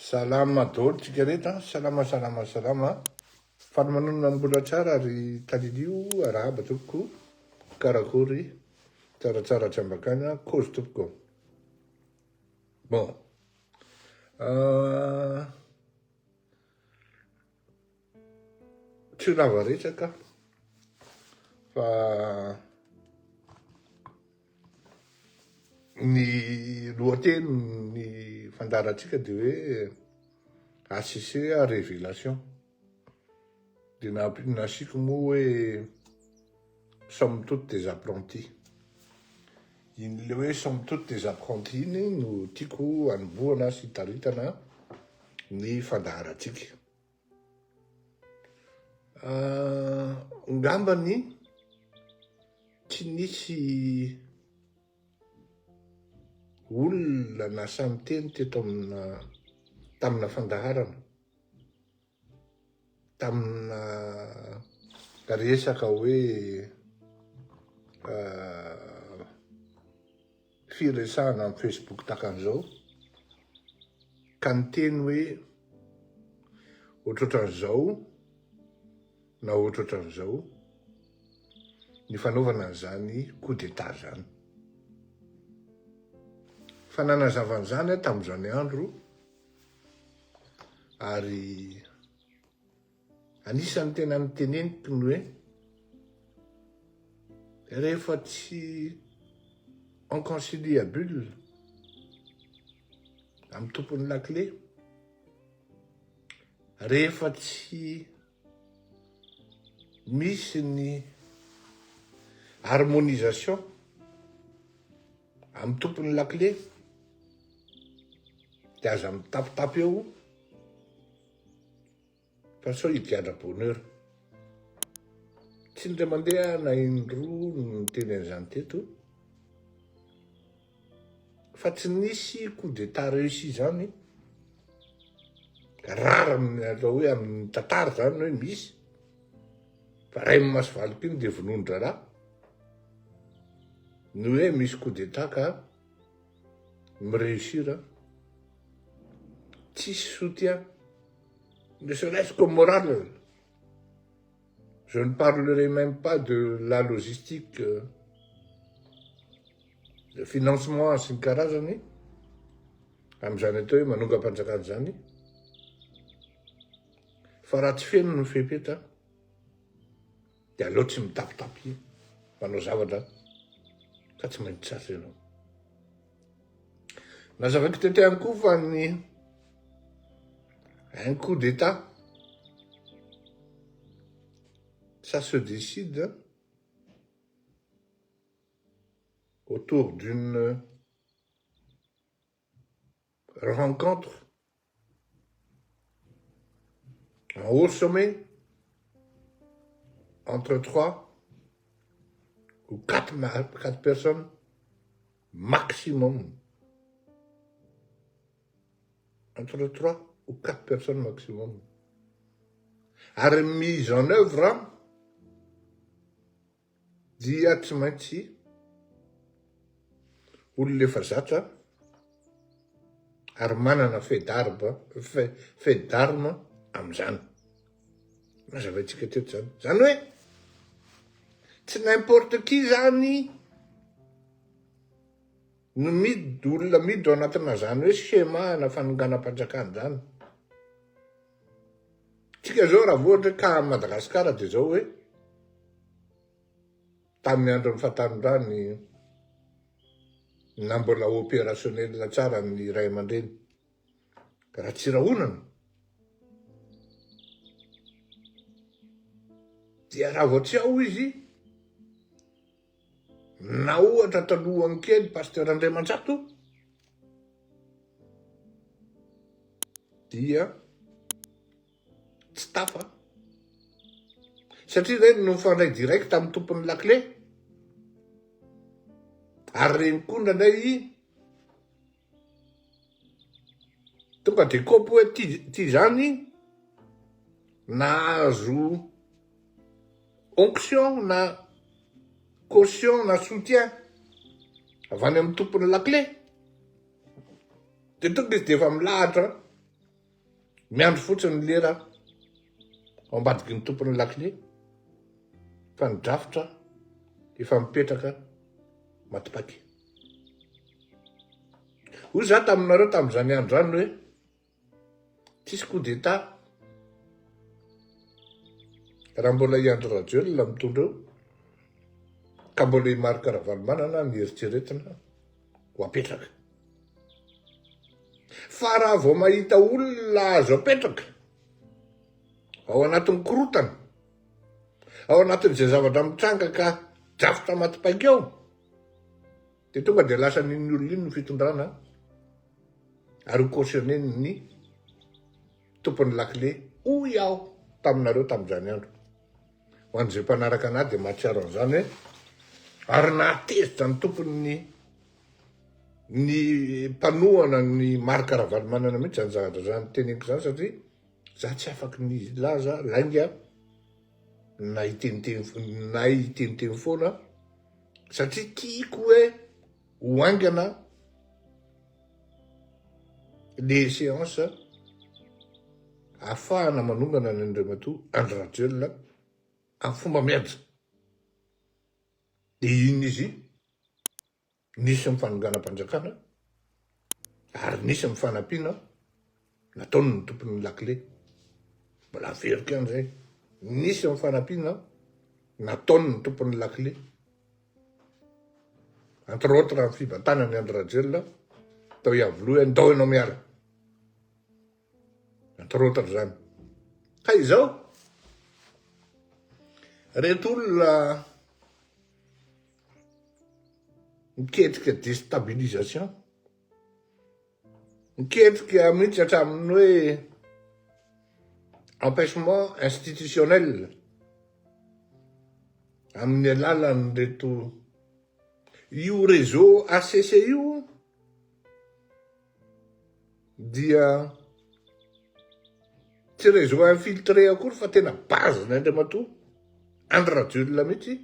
Salama daholo tsika rehetra, salama. Fanomanona mbola tsara ary talilio arahaba tompoko, karakory, tsaratsara trambakana, kozy tompoko. Bon. Tsy ho lava resaka fa ny lohateny ny fandaratsika dia hoe ACC à révélation. Dia nasiko moa hoe somme toutes des apprentis. In'le hoe somme toutes des apprentis iny no tiako anombohana sy hitaritana ny fandaharatsika. Ngambany tsy nisy olona na samy teny teto tamina fandaharana, tamina resaka hoe firesahana amin'ny Facebook takan'izao, ka ny teny hoe ohatrohatran'izao na ohatrohatran'izao ny fanaovana an'izany coup d'état zany. Fa nanazava an'izany tamin'izany andro ary anisan'ny tena niteneniko ny hoe rehefa tsy inconciliable amin'ny tompon'ny lakle, rehefa tsy misy ny harmonisation amin'ny tompon'ny lakle dia aza mitapitapy eo fa sao higadra bonheur. Tsy ndray mandeha na indroa no teny an'izany teto, fa tsy nisy coup d'état réussi zany, rara atao hoe amin'ny tantara zany hoe misy, fa ray maso valiko iny dia vonondraraha ny hoe misy coup d'état ka miréussir. Tsisy soutien, ne serait-ce que moral. Je ne parlerai même pas de la logistique, le financement sy ny karazany amin'izany atao hoe manongam-panjakana zany, fa raha tsy feno ny fehipeta dia aleo tsy mitapitapy manao zavatra fa tsy maintsy sasy ianao. Nazavaiko tetehany koa fa un coup d'état, ça se décide autour d'une rencontre en haut sommet entre 3 ou 4 personnes maximum. Entre 3 ou 4 personnes maximum. Ary mise en œuvre dia tsy maintsy olona efa zatra ary manana fait d'arme amin'izany. Mazavaitsika teto zany. Zany hoe tsy n'importe qui zany no olona miditra ao anatina zany hoe schéma na fanonganam-panjakana zany. Tsika zao raha vohatra ka Madagasikara dia zao hoe tamin'ny andron'ny Fahatanindrany na mbola opérationnel tsara ny ray aman-dreny raha tsy rahonana dia raha vao tsy ao izy na ohatra talohany kely pasteur Andriamanjato dia tsy tafa, satria reny no mifandray direct amin'ny tompon'ny lakle, ary reny koa ndraindray tonga dia kopy hoe ty zany nahazo onction na caution na soutien avy any amin'ny tompon'ny lakle dia tonga izy dia efa milahatra miandro fotsiny ny lera ao ambadiky ny tompony lakile fa ny drafotra efa mipetraka matipaky. Hoy za taminareo tamin'izany andro zany hoe tsisy coup d'état raha mbola iandro Rajoelina mitondra eo ka mbola i Marc Ravalomanana mieritreretina ho apetraka. Fa raha vao mahita olona azo apetraka ao anatin'ny korotana, ao anatin'izay zavatra mitranga ka drafotra matipaky ao, dia tonga dia lasa n'iny olona iny ny fitondrana ary ho cautionné ny tompony lakile hoy aho taminareo tamin'izany andro. Ho an'izay mpanaraka anahy dia mahatsiaro an'izany hoe ary nahatezitra ny tompony ny mpanohana ny Marc Ravalomanana mihitsy zany zavatra zany teneniko zany, satria za tsy afaky ny laza lainga na iteniteny foana satria tiako hoe hoaingana les séances ahafahana manongana ny Andriamatoa Andry Rajoelina amin'ny fomba mihaja. Dia iny izy nisy mifanonganam-panjakana ary nisy mifanampiana nataony ny tompony lakile. Mbola averiko ihany zay, nisy mifanampiana nataony ny tompony lakile, entre autres amin'ny fibatana ny Andry Rajoelina tao iavoloha ndao ianao miala, entre autres zany. Ka izao reto olona miketrika déstabilisation, miketrika mihitsy hatramin'ny hoe empêchement institutionnel amin'ny alalan'ny reto io réseau ACC io dia tsy réseau infiltré akory fa tena base ny Andriamatoa Andry Rajoelina mihitsy.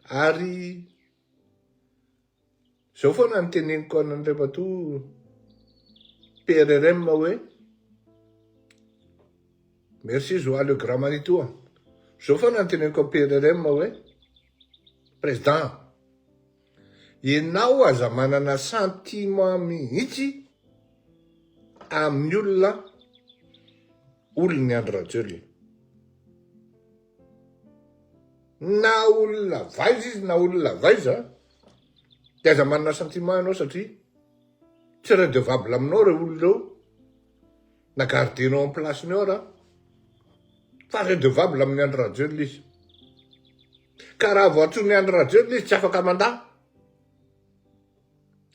Ary zao foana ny teneniko an'Andriamatoa PRRM hoe merci Joao le grand Manitoa. Zao foana ny teneniko PRRM hoe président, ianao aza manana sentiment mihitsy amin'ny olona Andry Rajoelina, na olona vaiza izy na olona vaiza, dia aza manana sentiment ianao satria tsy redevable aminao reo olona reo na gardenao en place-nao raha fa redevable amin'ny Andry Rajoelina izy. Ka raha vao atsoiny Andry Rajoelina izy tsy afaka mandahy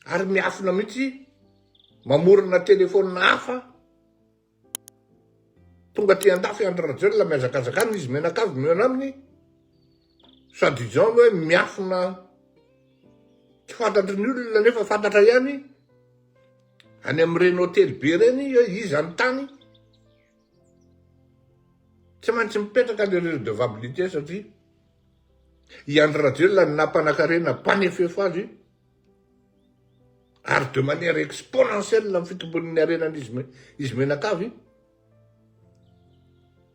ary miafina mihitsy mamorona telefônina hafa tonga ty andafy Andry Rajoelina miazakazakany izy menakavy miona aminy, soi-disant hoe miafina tsy fantatry ny olona nefa fantatra ihany any amin'ireny hôtely be reny hoe izy anontany. Tsy maintsy mipetraka le redevabilité satria i Andry Rajoelina nampanankarena mpanefefo azy ary de manière exponentielle amin'ny fitombon'ny arenan'izy izy menakavy.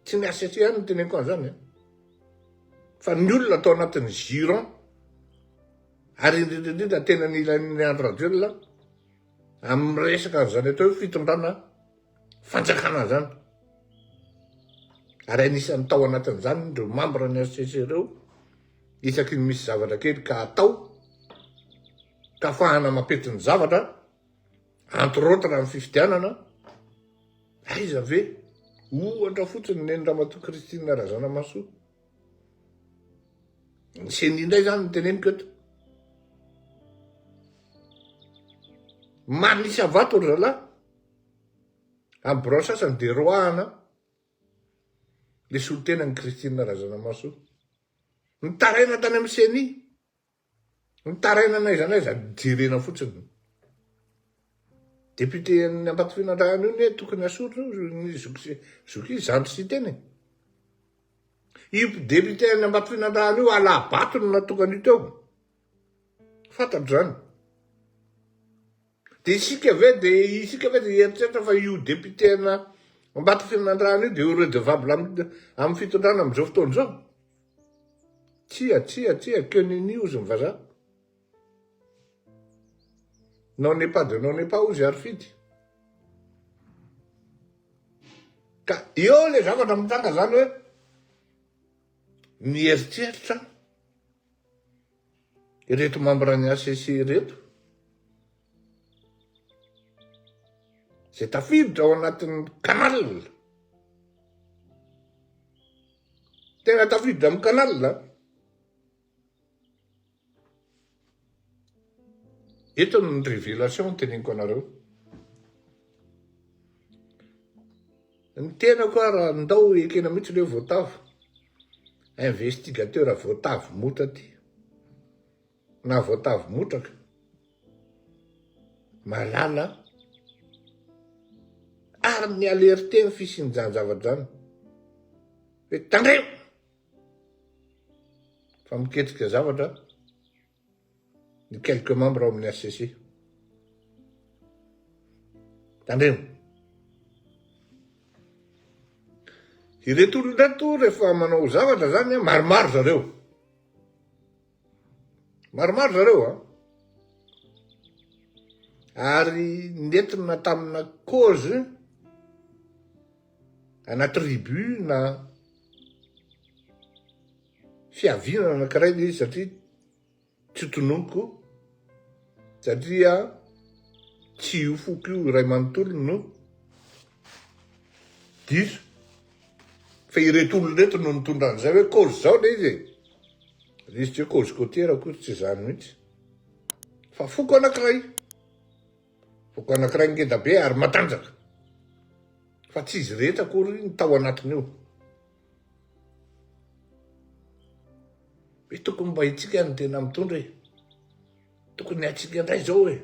Tsy ny ACC ihany ny teneniko an'izany, fa ny olona atao anatin'ny giron ary indrindrindrindra tena ny ilain'ny Andry Rajoelina amin'ny resaka an'izany atao hoe fitondrana fanjakana zany. Ary anisan'ny tao anatin'izany ireo membre ny ACC ireo isaky ny misy zavatra kely ka atao ka ahafahana mampety ny zavatra, entre autres amin'ny fifidianana, aiza ve ohatra fotsiny neny Ramatoa Christine Razanamahasoa. Ny seny indray zany ny teneniko eto, manisy avato ry zalahy amin'ny birao sasany dia roahana le solitenan'ny Christine Razanamahasoa. Nitaraina tany amin'ny seny, nitaraina n'aiza n'aiza jerena fotsiny. Député ny Ambatofinandrahana io ne tokony asotro ny zoky zandry sy teny. Io député ny Ambatofinandrahana io alabato no natokany io teo. Fantatro zany. Dia isika ve dia eritreritra fa io député na Mbaty fihinandrano io dia io redevable amin'ny fitondrana amin'izao fotoana izao. Tsia, que nen'io ny vazaha. Non n'est pas de non n'est pas ozy ary fidy. Ka io le zavatra mitanga zany hoe mieritreritra ireto membre-ny ACC reto zay tafiditra ao anatin'ny canal. Tena tafiditra amin'ny canal. Eto ny révélation teneniko anareo. Ny tenako raha ndao ekena mihitsy le voatavo. Investigateur voatavo motra ty. Na voatavo motraka. Malala. Ary ny alerte ny fisian'izany zavatra zany. Hoe tandreo! Fa miketrika zavatra. Ny quelques membres ao amin'ny ACC. Tandreo. Ireto olon-dreto rehefa manao zavatra zany, maromaro zareo. Maromaro zareo, Ary nentina tamina cause ana tribu na fiavinana anankiray izy satria tsy tononoko. Satria tsy io foko io iray manontolo no diso. Fa ireto olon-reto no mitondra an'izay hoe cause zao le izy. Izy tsy hoe cause côtière koa tsy zany mihitsy. Fa foko anankiray. Foko anankiray ngeda be ary matanjaka. Fa tsy izy rehetra akory ny tao anatiny io. Hoe tokony mba itsika ny tena mitondra e. Tokony atsika indray zao e.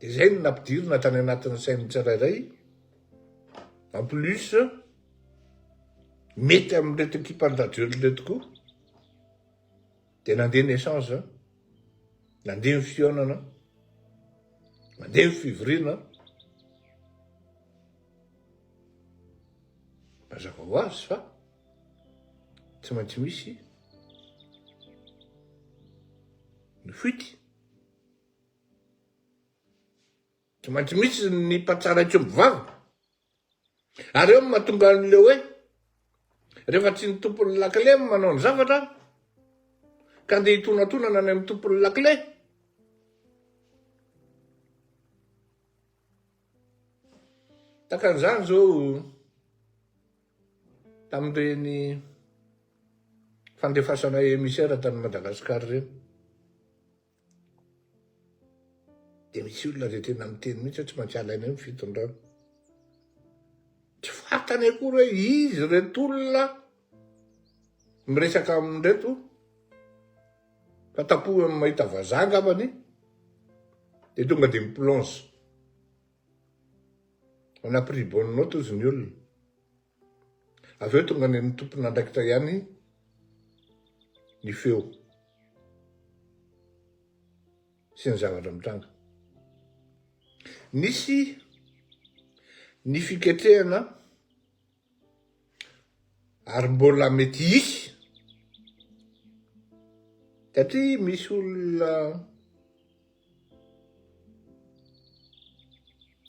Dia zay no nampidirina tany anatin'ny sainy tsirairay. En plus, mety amin'reto équipe-andradiolo reto koa. Dia nandeha ny essence, nandeha ny fionana, nandeha ny fivoriana. Mazava ho azy fa tsy maintsy misy ny fuity. Tsy maintsy misy ny mpatsara itsy mivava. Ary eo mahatonga an'le hoe rehefa tsy ny tompon'ny lakile manao ny zavatra ka andeha hitonantonana any amin'ny tompon'ny lakile. Takan'izany zao tamin'ireny fandefasana émissaire tany Madagasikara ireny. Dia misy olona dia tena miteny mihitsy tsy maintsy alaina eo ny fitondrana. Tsy fantany akory hoe izy reto olona miresaka amin'reto fa tapohy mahita vazaha angambany dia tonga dia miplonge. On a pris bonne note izy ny olona. Avy eo tonga ny tompona andraikitra ihany ny feo sy ny zavatra mitranga. Nisy ny fiketrehana ary mbola mety hisy satria misy olona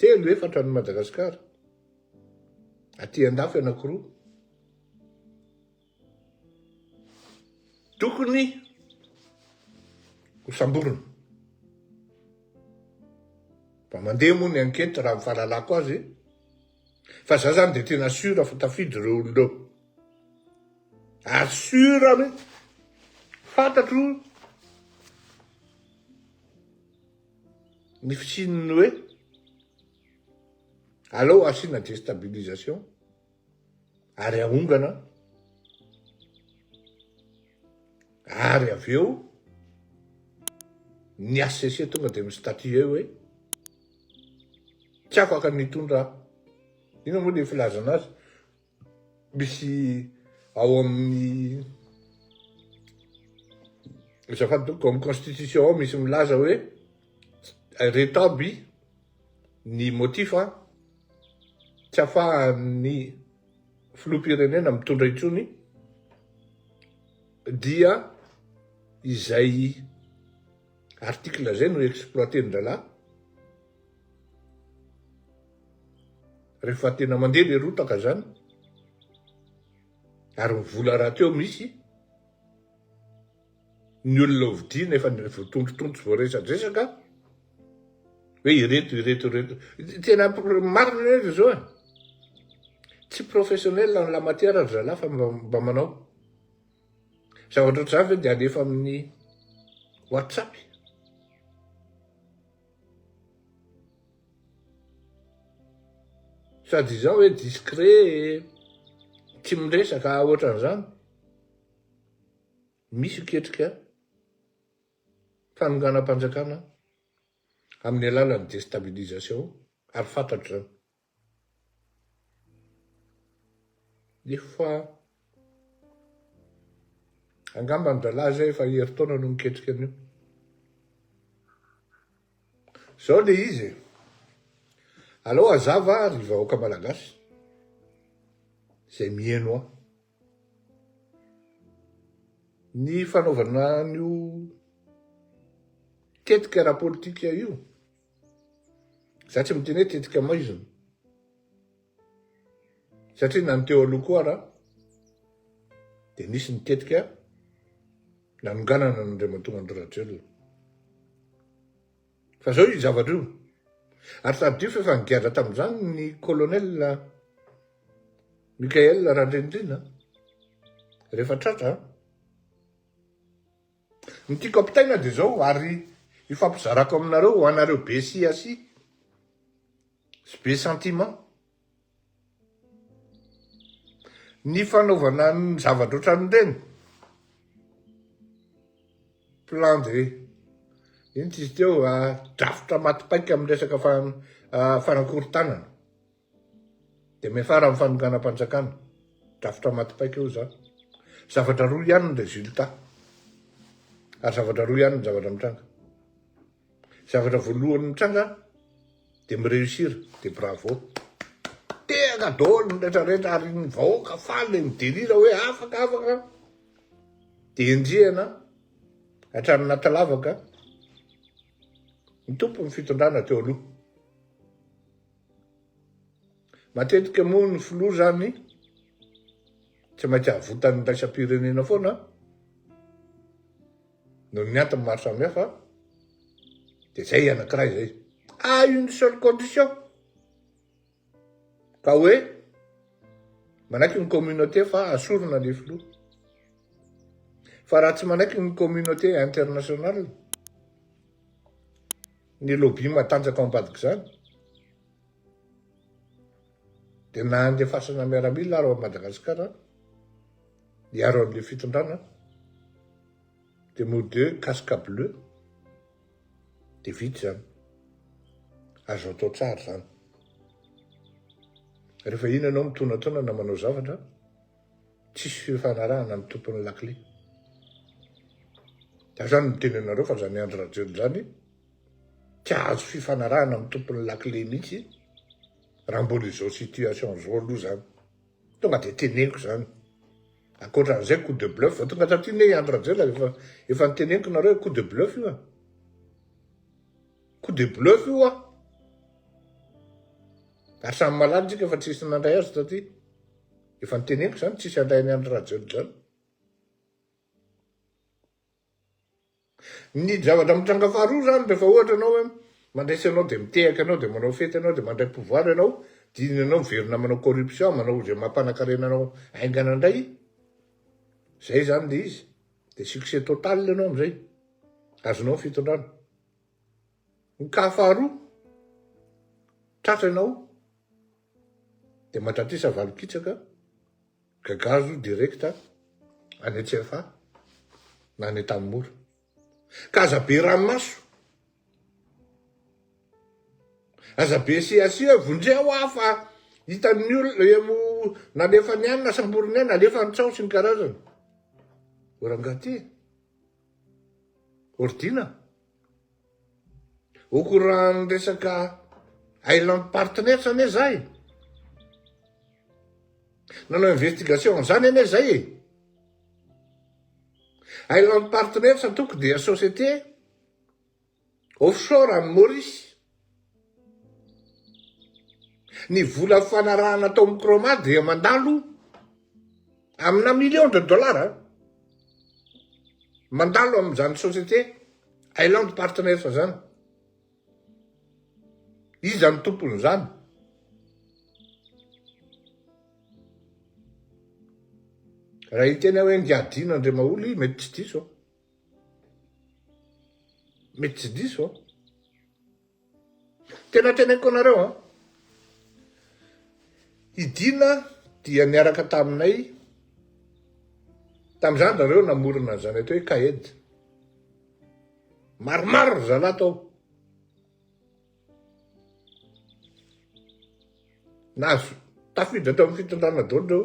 3-4 any Madagasikara aty andafy anankiroa tokony ho samborona. Fa mandeha moa ny enquête raha mifahalalako azy. Fa za zany dia tena sura fa tafiditra ireo olon'ireo. Ary sura me fantatro ny fisininy hoe aleo asiana déstabilisation ary ahongana ary avy eo ny ACC tonga dia mistatue eo hoe tsy afaka nitondra. Ino moa le filaza anazy misy ao amin'ny zafady toko amin'ny constitution ao misy milaza hoe reto aby ny motif tsy ahafahan'ny filoham-pirenena mitondra intsony dia izay artikla zay no exploiten'dralahy rehefa tena mandeha le rotaka zany ary mivola raha teo misy ny olona ovidiana efa voatondrotontsy voaresadresaka hoe ireto tena marina rehetra zao tsy professionnel en la matière ry zalahy fa mba manao zavatra ohatr'izany ve dia alefa amin'ny WhatsApp sady izao hoe discret tsy miresaka ohatran'izany misy ketrika fanonganam-panjakana amin'ny alalan'ny déstabilisation ary fantatro zany efa angamba ny dralahy zay efa heritaona no miketrika an'io zao le izy alao azava ry vahoaka malagasy zay mieno aho ny fanaovana an'io tetika ara-politika io za tsy miteny hoe tetika maizina satria na ny teo aloha koa raha dia nisy ny tetika nanonganana n'Andriamatoa Andry fa zao io zavatra io ary tadio fa efa nigadra tamin'izany ny colonel Mikael Randrendrina rehefa tratra ny tiako ampitaina dia zao ary ifampizarako aminareo ho anareo be siasi sy be sentiment ny fanaovana ny zavatra ohatran'ireny plan de iny tsy izy teo drafitra matipaika amin'ny resaka fanakorontanana dia mefara amin'ny fanonganam-panjakana drafitra matipaika io za zavatra roa ihany ny résultat ary zavatra roa ihany ny zavatra mitranga zavatra voalohany mitranga dia mireusir dia bravo tena daholo ny rehetrarehetra ary ny vahoaka faly midelira hoe afaka dia endriana hatrany natalavaka ny tompo ny fitondrana teo aloha matetika moa ny filoha zany tsy maintsy ahavotan'ny raisam-pirenena foana noho ny antony maro samihafa dia zay anankiray zay une seule condition ka hoe manaiky ny communauté fa asorona le filoha fa raha tsy manaiky ny communauté internationale ny lobby matanjaka ao ambadika zany dia na andefasana miaramila aro a Madagasikara hiaro an'le fitondrana dia mot de casque bleu dia vita zany azo atao tsara zany rehefa iny anao mitonatona na manao zavatra tsisy fifanarahana amin'ny tompon'ny lakle da zany miteny anareo fa zany andro rajely zany tsy azo fifanarahana amin'ny tompon'ny lakle mihitsy raha mbola izao situation zao aloha zany tonga dia teneniko zany akoatran'izay coup de bluff tonga taty ne andro rajela efa niteneniko nareo coup de bluff io coup de bluff io ary samy malady tsika efa tsisy nandray azy taty efa niteneniko zany tsisy andray ny andro rajely zany ny zavatra mitranga faharoa zany rehefa ohatra anao hoe mandresy anao dia mitehaka anao dia manao fety anao dia mandray pouvoir ianao dinina anao miverina manao corruption manao zay mampanankarena anao aingana indray zay zany le izy dia succès total ianao amin'izay azonao ny fitondrana ny ka faharoa tratra ianao dia matratrisa valokitsaka gagazo directa any antsefa na any Tanimora ka aza be ranomaso aza be siasia vondrea ho afa hitan'ny olona nalefa ny any na samboriny any alefa ny tsao sy ny karazany orangaty ordina okoran'ny resaka island partenaire zany zay nanao investigation zany ane zay e. Island Partners atoko dia société offshore amin'ny Maurice. Ny vola fanarahana tao amin'ny Croma dia mandalo amina $1,000,000 mandalo amin'izany société Island Partners zany. Izy ny tompony zany. Raha hitena hoe ngiadina Andriamaolo mety tsy diso. Mety tsy diso. Tena teneniko anareo Idina dia niaraka taminay tam'izany nareo namorona zany atao hoe Kaed. Maromaro zala tao. Nazo tafiditra tao amin'ny fitondrana daholo reo.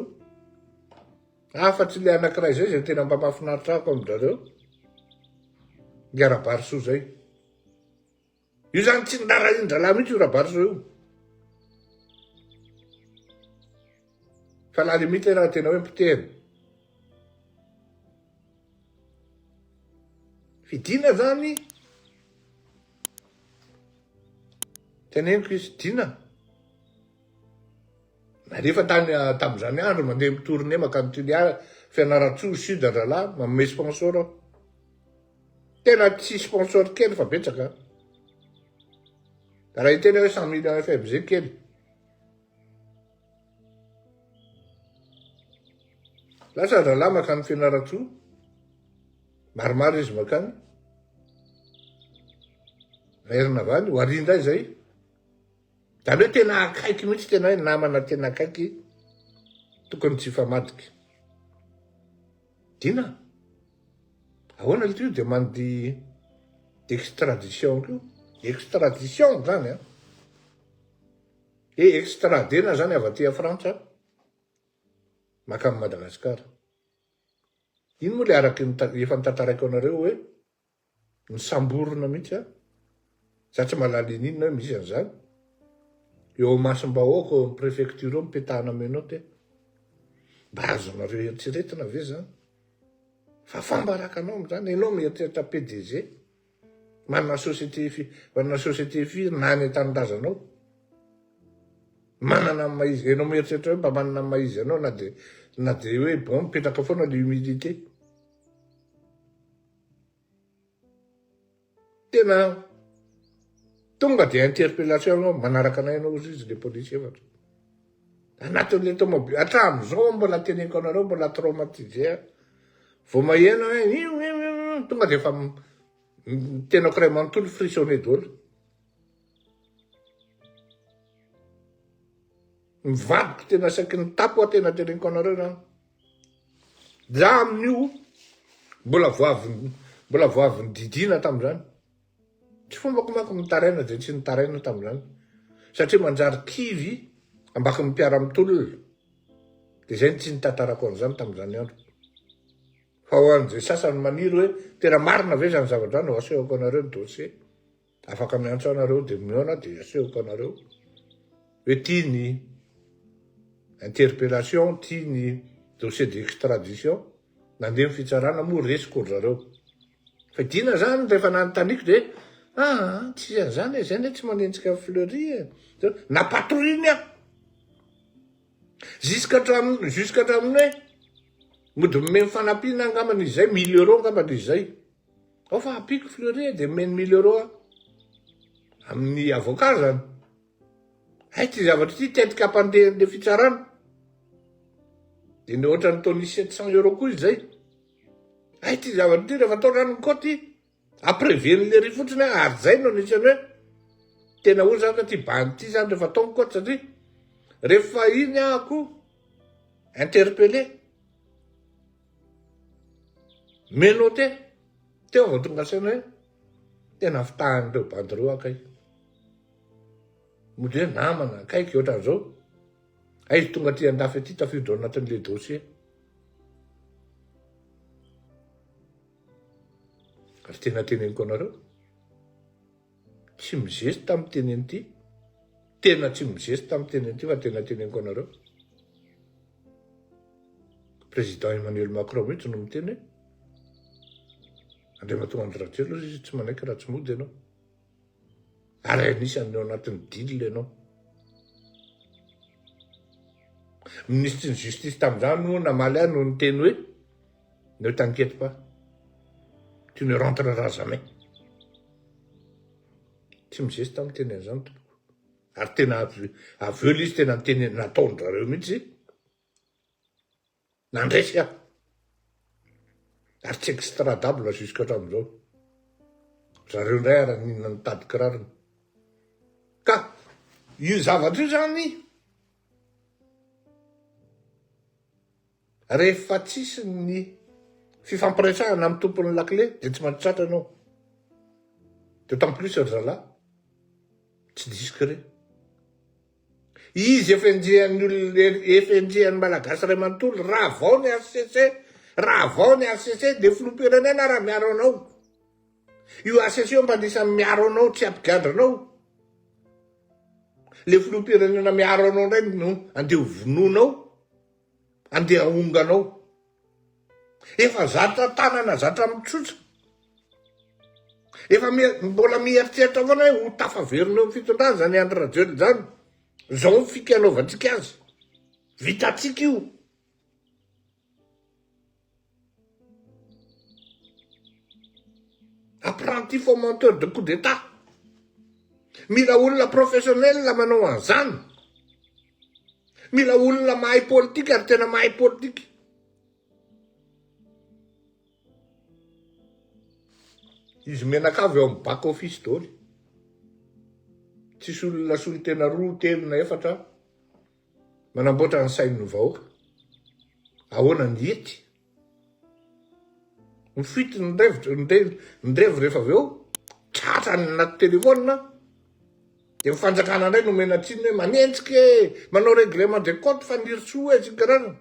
Afa-tsy le anankiray zay zay tena mba mahafinaritra ako amin'izareo. Ngiara-bariso zay. Io zany tsy nirara-indrala mihitsy io rabariso io. Fa la limite raha tena hoe mpiteny. Fidina zany teneniko izy dina. Rehefa tam'izany andro mandeha mitourné makanontiny Fianarantsoa Sud-Andrala manome sponsor. Tena tsy sponsor kely fa betsaka. Raha hitena hoe 100 millions FMZ kely. Lasa Andrala makany Fianarantsoa. Maromaro izy makany. Verina avany, ho arindray zay. Zany hoe tena akaiky mihitsy tena hoe namana tena akaiky tokony tsy famadiky. Dina. Ahoana io demande d'extradition io. Extradition zany E extradena zany avy aty Frantsa maka amin'ny Madagasikara. Ino moa le araky efa nitataraiko anareo hoe nisamborona mihitsy Za tsy mahalala inona hoe misy an'izany. Eo Masimbahoaka eo amin'ny préfecture eo mipetahana menote. Mba azonareo eritreretina ve zany? Fa fambaraka anao zany, ianao mieritreritra PDG. Manana société firy na any an-tanindrazanao. Manana maizy, ianao mieritreritra hoe mba manana maizy anao na de hoe bon mipetraka foana le humidité. Tena tonga dia interpellation anao manaraka anay anao izy le polisy efatra. Anatin'le tomobile hatramin'izao mbola teneniko anareo mbola traumatisé. Vao maheno hoe tonga dia efa tenako iray manontolo frissonné daholo. Mivadiko tena saky ny tapo tena teneniko anareo zany. Za amin'io mbola voavy nididina tamin'izany. Tsy fombako manko nitaraina dia tsy nitaraina tamin'izany. Satria manjary kivy ambaki ny mpiara-mitolona. Dia zay tsy nitatarako an'izany tamin'izany andro. Fa ho an'izay sasany maniry hoe tena marina ve zany zavatra no asehoko anareo ny dossier. Afaka miantso anareo dia miona dia asehoko anareo. Hoe tiany interpellation, tiany dossier d'extradition. Nandeha fitsarana moa resiko zareo. Fa dina zany rehefa nanontaniako dia tsy zany zany tsy manenjika Fleury napatrouille jusqu'à hatramin'ny hoe mody mime mifanampiana angambany izay 1 000 € angambany izay. Ao fa apiko Fleury dia mimeny 1 000 € amin'ny avocat zany. Ty zavatra ty tetika ampandeha le fitsarana. Dia ny ohatrany taony 700 € koa izay. Ty zavatra ty rehefa tao ranony koty. Apreveny le ry fotsiny ary zay no nisany hoe tena ho zany ty bany ty zany rehefa taonko koty satria rehefa iny ako interpellé menote teo vao tonga saina hoe tena fitahan'ireo bandireo akay. Mody hoe namana akaiky ohatran'izao. Izy tonga ty andafy aty tafiditra ao anatin'le dossier. Ary tena teneniko anareo. Tsy mizesy tamin'ny teneny ty. Tena tsy mizesy tamin'ny teneny ty fa tena teneniko anareo. président Emmanuel Macron mihitsy no miteny hoe andriamatonga andratelo izy tsy manaiky raha tsy mody ianao. Ary anisany ao anatin'ny deal ianao. Ministre ny justice tamin'izany no namaly ahy no niteny hoe ne t'inquiète pas, tu ne rentreras jamais. Tsy mizesy tamin'ny teny an'izany tompoko. Ary tena aveo izy tena niteny nataon'zareo mihitsy nandresy aho. Ary tsy extradable jusqu'à hatramin'izao. Zareo indray ary ninona nitady kirarony. Ka io zavatra io zany rehefa tsisy ny fifampiresahana amin'ny tompon'ny lakile dia tsy maintsy tratra anao. D'autant plus ry zalahy tsy discret. Izy FNJ-ny malagasy ray manontolo raha vao ny HCC, raha vao ny HCC dia filoham-pirenena raha miaro anao. Io HCC mba anisany miaro anao tsy ampigadra anao. Le filoham-pirenena miaro anao indray no andeha hovononao, andeha ahonganao. Efa zatra tanana zatra mitsotsa. Efa mbola mieritreritra avana hoe ho tafaverinao amin'ny fitondrana zany Andry Rajoelina zany. Zao fikanaovantsika azy. Vitatsika io. Apprenti fomenteur de coup d'état. Mila olona professionnel manao an'izany. Mila olona mahay politika ary tena mahay politika. Izy menakavy eo amin'ny back office daholo. Tsisy olona solo tena roa, telo na efatra manamboatra ny sain'ny vahoaka. Ahoana ny hety. Mifity ny ndrevy rehefa avy eo, tratra ny anaty telefônina, dia mifanjakana indray no mena tsiny hoe manenjika manao règlement de compte fanirisoa izy karana.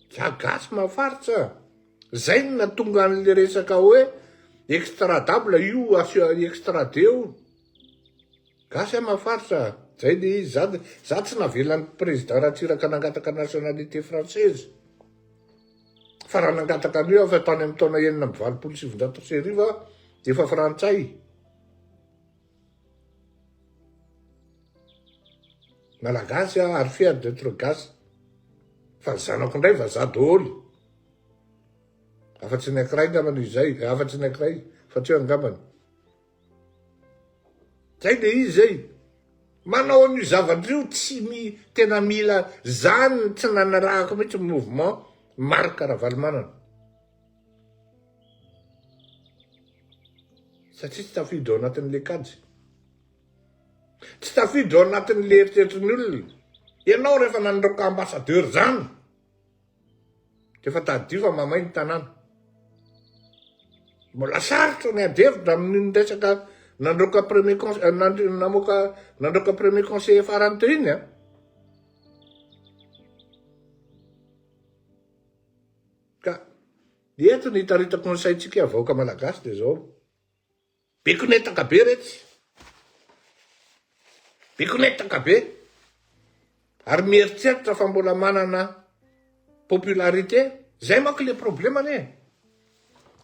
Zagasy mafaritra. Zay no natonga an'le resaka hoe extradable io extradé io. Gasy mafaritra. Zay le izy za tsy navelan'ny président Ratsiraka nangataka nationalité française. Fa raha nangataka an'io afa tany amin'ny taona 1997 dia efa frantsay. Malagasy ary fier d'être gasy. Fa ny zanako indray vazaha daholo. Afa-tsy ny ankiray angambany izay, afa-tsy ny ankiray, fa tsy eo angambany. Zay le izy zay. Manao an'io zavatra io tsy tena mila zany tsy nanarahako mihitsy mouvement Marc Ravalomanana. Satria tsy tafidy ao anatin'le kajy. Tsy tafidy ao anatin'le eritreritrin'ny olona. Ianao rehefa nandraoka ambassadeur zany. Efa tadio fa mamay ny tanàna. Mbola sarotra ny adevitra amin'ny resaka nandroaka premier conseiller farany teo iny. Ka eto ny hitaritako ny saintsika vahoaka malagasy dia zao. Bekonetaka be retsy. Bekonetaka be. Ary mieritreritra fa mbola manana popularité. Zay manko le problème ane.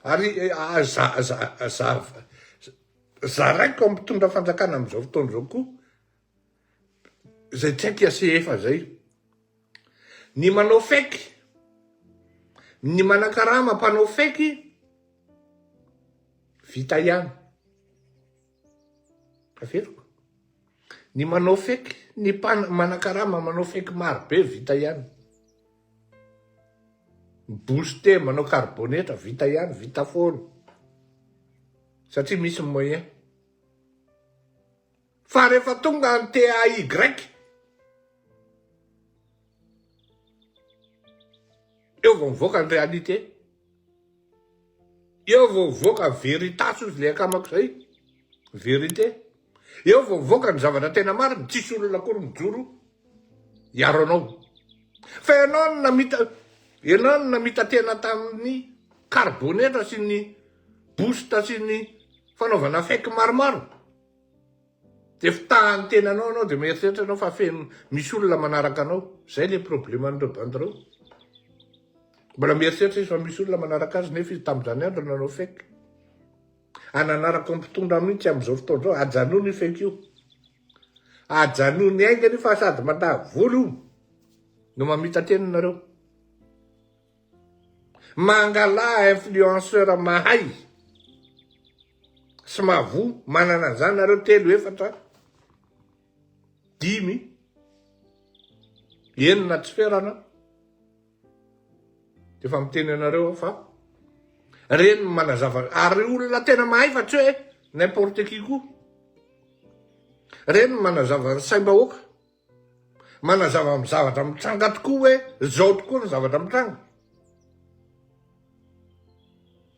Ary za raiko mitondra fanjakana amin'izao fotoana izao koa. Zay tsy haiko CF zay. Ny manao fake. Ny manakarama mpanao fake. Vita ihany. Averiko. Ny manao fake. Ny manakarama manao fake maro be vita ihany. Booster manao carbonetra vita ihany, vita foana. Satria misy moyen. Fa rehefa tonga ny TAY eo vao mivoaka ny réalité. Eo vao mivoaka veritas ozy le akamako zay. Vérité. Eo vao mivoaka ny zavatra tena marina, tsisy olona koa mijoro hiaro anao. Fa ianao no namita tena tamin'ny carbonetra sy ny booster sy ny fanaovana fake maromaro. dia fitahany tena anao dia mieritreritra anao fa feno misy olona manaraka anao. Zay le problema an'ireo bandireo. Mbola mieritreritra izy fa misy olona manaraka azy nefa izy tamin'izany andro nanao faiky. Ananaraka mpitondra mihitsy amin'izao fotoana izao, ajanony io faiky io. Ajanony aingany fa sady mandà vola io no mamita teninareo. Mangala influenceur mahay sy mavo manana an'izany nareo 3-4 5 enina tsy ferana dia fa miteny anareo fa reny manazava ary olona tena mahay fa tsy hoe n'importe qui koa. Reny manazava ny saim-bahoaka, manazava amin'ny zavatra mitranga tokoa hoe zao tokoa ny zavatra mitranga.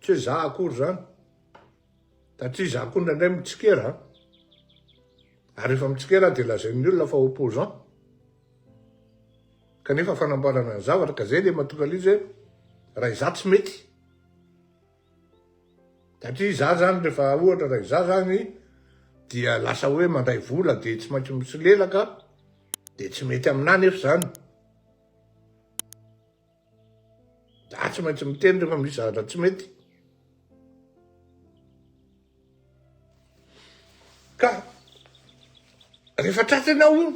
Tsy hoe za akory zany, satria za koa ndraindray mitsikera, ary rehefa mitsikera dia lazain'ny olona fa opposant. Kanefa fanamboarana ny zavatra ka zay le mahatonga izy hoe raha iza tsy mety. Satria za zany rehefa ohatra raha iza zany dia lasa hoe mandray vola dia tsy maintsy misy lelaka dia tsy mety aminany efa zany. Za tsy maintsy miteny rehefa misy zavatra tsy mety. Ka rehefa tratranao io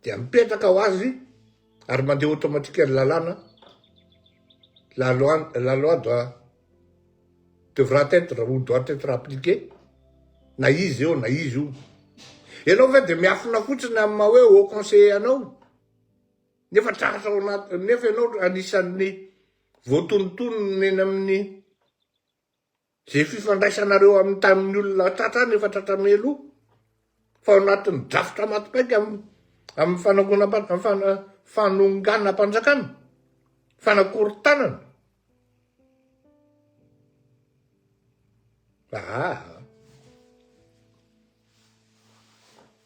dia mipetraka ho azy ary mandeha automatique ny lalàna. La loi devra être ou doit être appliquée. Na izy eo na izy io. Ianao ve dia miafina fotsiny amin'ny hoe au conseiller anao. Nefa tratra ao anaty, nefa ianao anisan'ny voatonontonony eny amin'ny zay fifandraisanareo amin'ny tamin'ny olona tratra nefa tratra melo fa ao anatin'ny drafotra matipaika amin'ny fanonganam-panjakana, fanakorontanana.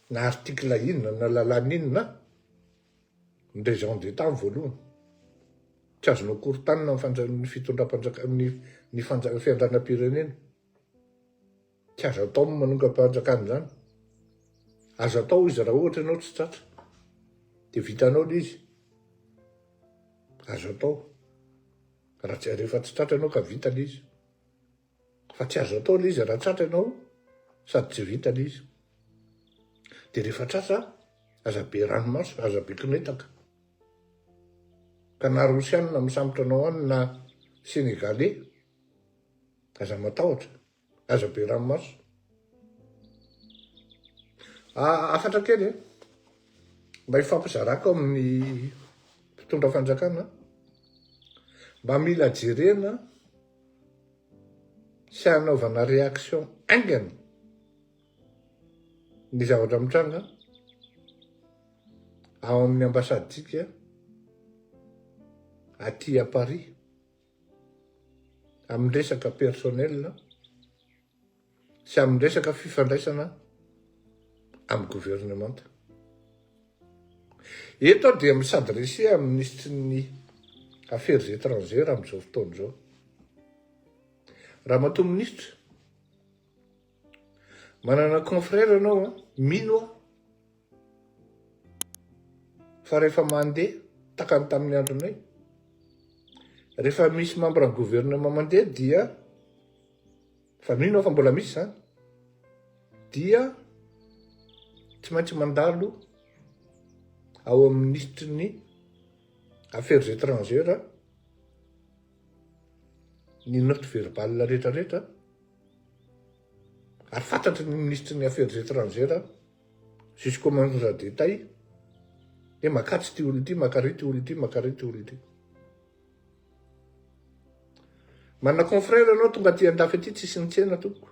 Na artikla inona na lalàna inona ny raison d'état voalohany tsy azonao korontanina ny fitondram-panjakana, ny fiandranam-pirenena. Tsy azo atao manonga-panjakana zany. Azo atao izy raha ohatra ianao tsy tratra dia vitanao le izy. Azo atao raha rehefa tsy tratra ianao ka vita le izy. Fa tsy azo atao le izy raha tratra ianao sady tsy vita le izy. Dia rehefa tratra aza be ranomaso, aza be kinetaka. Ka na rosianina misambotra anao any na sénégalais aza matahotra, aza be ranomaso. Afatra kely mba hifampizarako amin'ny mpitondra fanjakana, mba mila jerena sy hanaovana réaction aingana ny zavatra mitranga ao amin'ny ambasaditsika aty à Paris amin'ny resaka personnel sy amin'ny resaka fifandraisana amin'ny gouvernemanta. Eto dia misadresser amin'ny ministry-ny affaires étrangères amin'izao fotoana izao. Raha matoa ministra, manana confrère ianao mino fa rehefa mandeha takany tamin'ny andronay, rehefa misy membre ny gouvernement mandeha dia fa mino fa mbola misy zany dia tsy maintsy mandalo ao amin'ny ministry-ny affaires étrangères ny note verbale rehetrarehetra ary fantatry ny ministry-ny affaires étrangères jusqu'au mandat détail hoe makatsy ty olo ity, makary ty olo ity, makary ty olo ity. Manana confrère ianao tonga aty andafy aty tsisy nitsena tompoko.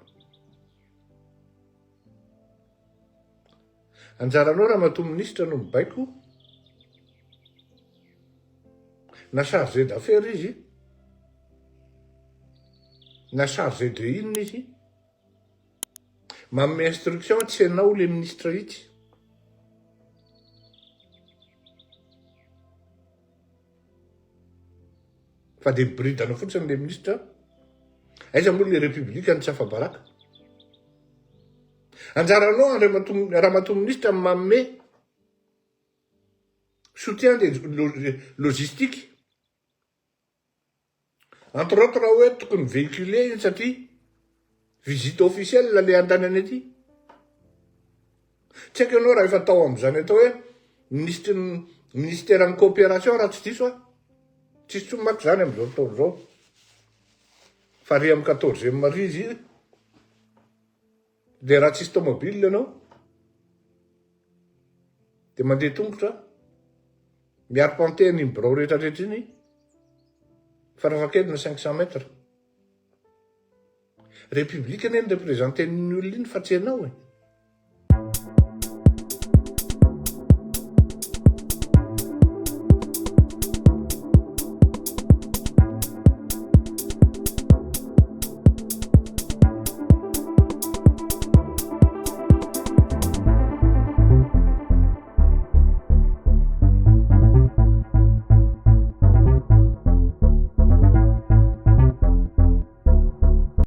Anjaranao raha matoa ministra no mibaiko na chargé d'affaires izy na chargé de inona izy, manome instruction tsy ianao le ministra ity. Fa dia miboridana fotsiny le ministra. Aiza moa le république ny tsy afa-baraka. Anjaranao Ramatoa Ministra manome soutien des logistique. Entre autres, raha hoe tokony véhiculé iny satria visite officielle le an-tanany aty. Tsy haiko ianao raha efa tao amin'izany atao hoe ministère ny coopération raha tsy diso a. Tsisy tsomaky zany amin'izao fotoana izao. Fa 14 Maria izy. Dia raha tsisy tomobile ianao, dia mandeha tongotra, miaripanteny iny birao rehetrarehetra iny, farafahakeliny 500 mètres. République anie ny représenten'ny olona iny fa tsy ianao e.